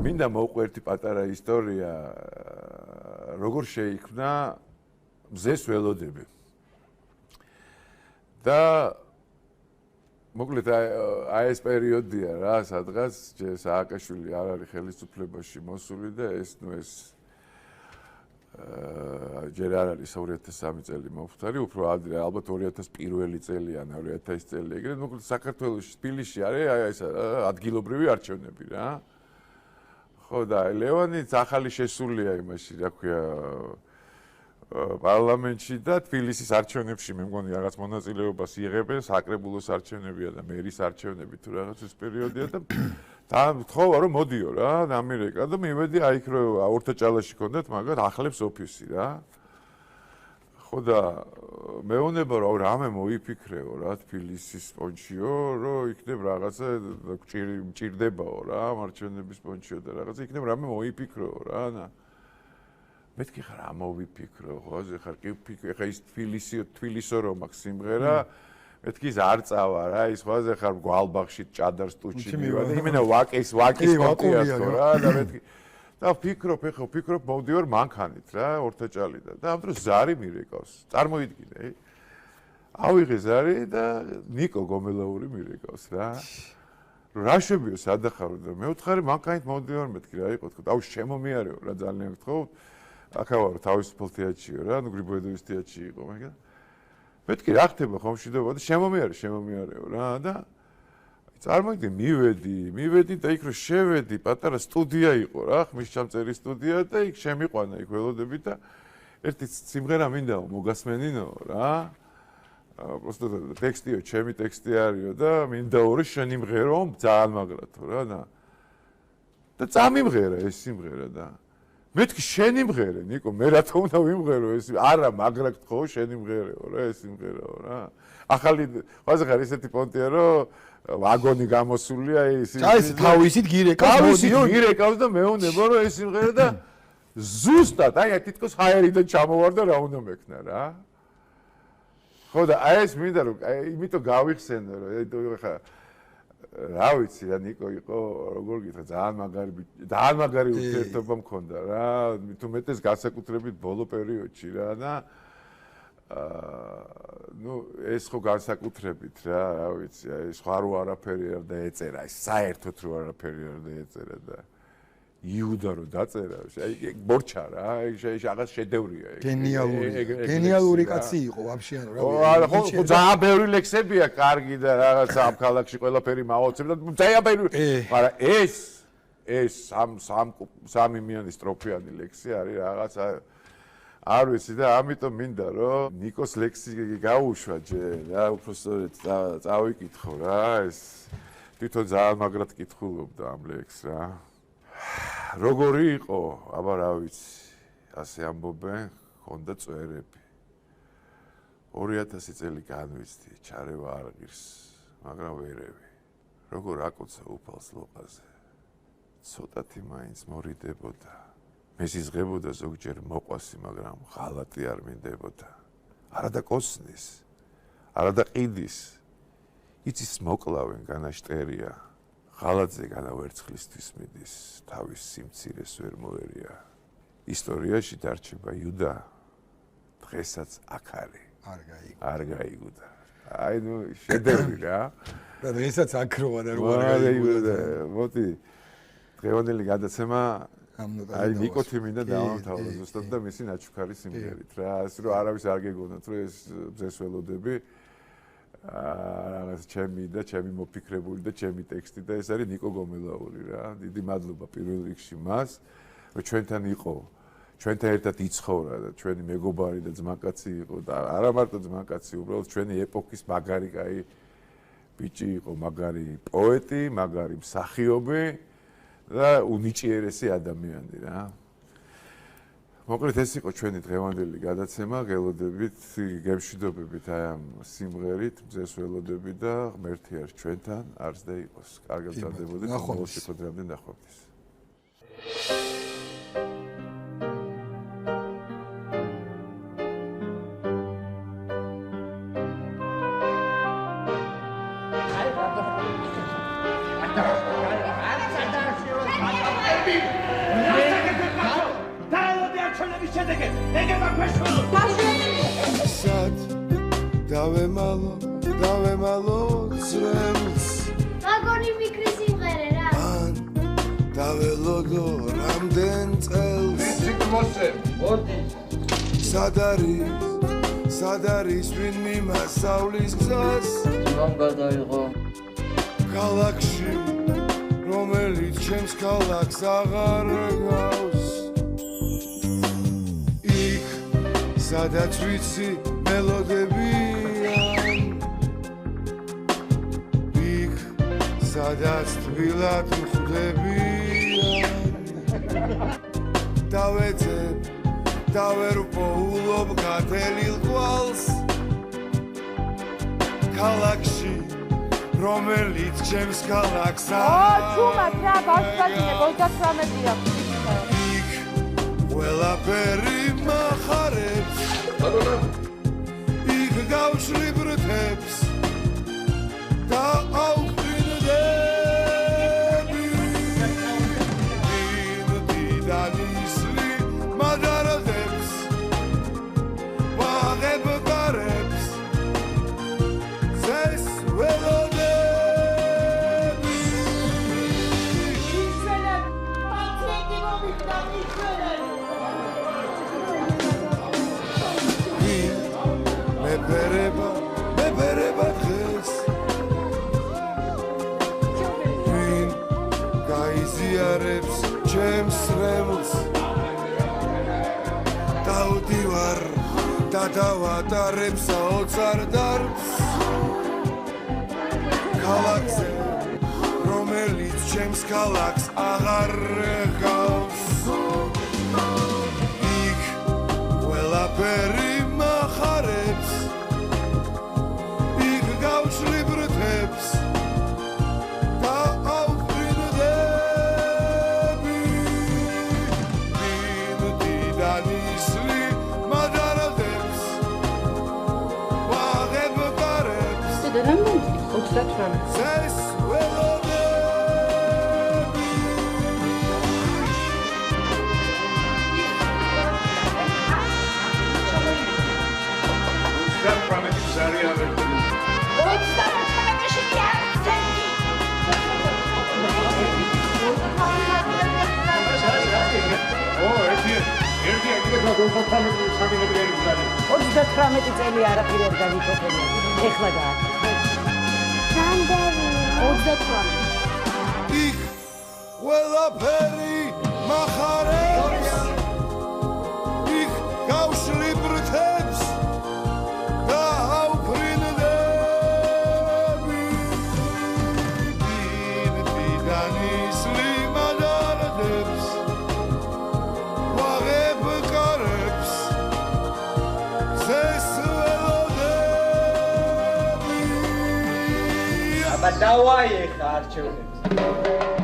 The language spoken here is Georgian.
მინდა მოვყვე ერთი პატარა ისტორია, როგორ შეიქმნა მზეს ველოდები. და მოკლედ აი ეს პერიოდია რა, სადღაც სააკაშვილი არ არის ხელისუფლებაში მოსული და ეს ჯერ არ არის 2003 წელი მომხდარი, უფრო ადრე, ალბათ 2001 წელი ან 2000 წელი ეგრეთ, მოკლედ საქართველოს თბილისში არის აი ეს ადგილობრივი არჩევნები რა. ხო და ლევანიც ახალი შესულია იმაში, რა ქვია, პარლამენტში და თბილისის არჩევნებში მე მგონი რაღაც მონაწილეობას იღებენ, საკრებულოს არჩევნებია და მერის არჩევნები თუ რაღაც ეს პერიოდია და თხოვა რომ მოდიო რა, ამერიკა და მივედი აი იქ რომ ორთაჭალაში ქონდათ, მაგრამ ახლებს ოფისი რა. ხო და მეუბნება რომ რამე მოიფიქრეო რა თბილისის პონჩიო, რომ იქნებ რაღაცა მჭირდებაო რა, მარჩვენების პონჩიო და რაღაცა იქნებ რამე მოიფიქრეო რა. მეთქი ხარ ამოვიფიქრო, ხო, ხარ კი ხა ის თბილისო რომ აქვს სიმღერა, მეთქი ის არ წავა რა, ის ხაზე ხარ გვალბაღში ჭადარ სტუჩი მივადი, იმენა ვაკის კონტიასტო რა და მეთქი და ფიქრობ მოვდივარ მანქანით რა, ორთაჭალიდან და ამ დროს ზარი მირეკავს. წარმოიდგინე. ავიღე ზარი და ნიკო გომელაური მირეკავს რა. რა შევიო სადახარო და მე ვთხარი მანქანით მოვდივარ მეთქი რა იყო თქო. აუ შემომიარეო რა ძალიან გთხოვ. აქავარო თავისუფალ თეატრშიო რა, ნუ გრიბოედოვის თეატრში იყო, მაგრამ მეთქი რა ხდება ხომშვიდობა და შემომიარეო რა და წარმოიდგინე მივედი და იქ რომ შევედი, პატარა სტუდია იყო რა, ხმისჩამწერი სტუდია და იქ შემიყვანა იქ ველოდები და ერთი სიმღერა მინდაო მოგასმენინო რა. просто ტექსტიო, ჩემი ტექსტი არისო და მინდაო რომ შენიმღერო ძალიან მაგრათო რა და წამიმღერა ეს სიმღერა და მეთქი შენიმღერე ნიკო, მე რა თქმა უნდა ვიმღერო ეს არა მაგრა გთხოვ შენიმღერეო რა ეს სიმღერაო რა. ახალი ხაზე ხარ ესეთი პონტია რომ ვაგონი გამოსულია ის თავისით გირეკავს და მეუბნება რომ ეს სიმღერა და ზუსტად აი თითქოს ჰაერიდან ჩამოვარ და რა უნდა მექნა რა. ხო და აი ეს მინდა რომ იმიტომ გავიხსენე რომ ხა რა ვიცი რა ნიკო იყო როგორ გითხრა ძალიან მაგარი ურთიერთობა მქონდა რა თუ მეტეს განსაკუთრებით ბოლო პერიოდში რა და ნუ ეს ხო განსაკუთრებით რა ვიცი აი სხვა რო არაფერი არ დაეწერა აი საერთოდ რო არაფერი არ დაეწერა და იუდა რო დაწერა აი მორჩა რა აი რაღაც შედევრია გენიალური კაცი იყო ვაფშე არა ხო ძალიან ბევრი ლექსებია კარგი და რაღაცა ამ ქალაქში ყველაფერი მაოცებდა ძალიან ბევრი მაგრამ ეს სამი მიანი სტროფიანი ლექსი არის რაღაცა არ ვიცი და ამიტომ მინდა რომ ნიკოს ლექსი გაუშვა ჯერ რა უბრალოდ წავიკითხო რა ეს თვითონ ძალიან მაგრად კითხულობდა ამ ლექსს რა როგორი იყო აბა რა ვიცი ასე ამბობენ ხონდა წვერები 2000 წელი განვიცდი ჩარევა არ ღირს მაგრამ ვერევი როგორ აკოცა უფალს ლოყაზე ცოტათი მაინც მორიდებოდა მესიზღებოდა ზოგჯერ მოყვასი მაგრამ ღალატი არ მინდებოდა არა და კოსნის არა და ყიდის იცის მოკლავენ განაშტერია ღალატზე განავერცხლისთვის მიდის თავის სიმცირეს ვერ მოერია ისტორიაში დარჩება იუდა დღესაც აქ არის არ გაიგუდა აი ნუ შედევრი რა და დღესაც აქ როა და რო არ გაიგუდა მოდი დღევანდელი გადაცემა აი ნიკოთი მინდა დავამთავრო ზუსტად და მისი ნაჩუქარი სიმღერით რა ასე რომ არავის არ გეგონათ რომ ეს მზეს ველოდები რაღაც ჩემი მოფიქრებული და ჩემი ტექსტი და ეს არის ნიკო გომელაური რა დიდი მადლობა პირველ რიგში მას რომ ჩვენთან იყო ჩვენთან ერთად იცხოვრა და ჩვენი მეგობარი და ძმაკაცი იყო და არა მარტო ძმაკაცი უბრალოდ ჩვენი ეპოქის მაგარი კაი ბიჭი იყო მაგარი პოეტი მაგარი მსახიობი და უნიჭიერესი ადამიანი რა მოკლედ ეს იყო ჩვენი დღევანდელი გადაცემა გელოდებით გემშვიდობებით აი ამ სიმღერით მზეს ველოდები და ღმერთი არის ჩვენთან არც და იყოს კარგად გრძელდებოდეთ ბოლოს შეხვედრამდე ნახვამდის Happy შედეგებს ეგება ქვეშველო სად დავემალო წრემს აგონი ვიკრი სიმღერე რა ან დაველოდო რამდენ წელს ციკმოსე მოდი სად არის ვინ მიმასავლის გზას რომ გადაიღო ქალაქში რომელიც ჩემს ქალაქს აღარ გავს იქ სადაც ვიცი მელოდებიან იქ სადაც თბილად მხვდებიან დავეძებ და ვერ ვპოულობ გათელილ ყვალს ქალაქში რომელიც ჩემს ქალაქს ჩუმად რა გასვადინე 28-ია იქ ყველაფერი მახარებს იქ გავშლი ბრთებს და აუყრინდები დიდად ისლი მადარადებს ვაღებ გარებს ზეს ველოდები მეფერება დღეს ვინ გაიზიარებს ჩემს რემლს დავდივარ და დავატარებ საოცარ დარბს ქალაქზე რომელიც ჩემს ქალაქს აღარ გავს იქ ყველაფერი მახარებს იქ გავშლი ბრთებს და აუყრინდები დიდად ისლი მადარადებს ვაღებ გარებს რამდენი 28 ზეს ველოდები წელი არაფერი არ განიფოთებია. ეხლა გააკეთე. რამდენი 28 იქ ყველაფერი მახარებს იქ გავშლი ბრთებს და აუყრინდები დიდად ისლი მადარადებს ვაღებ გარებს ზეს ველოდები აბა დავაი ხა არჩევნებს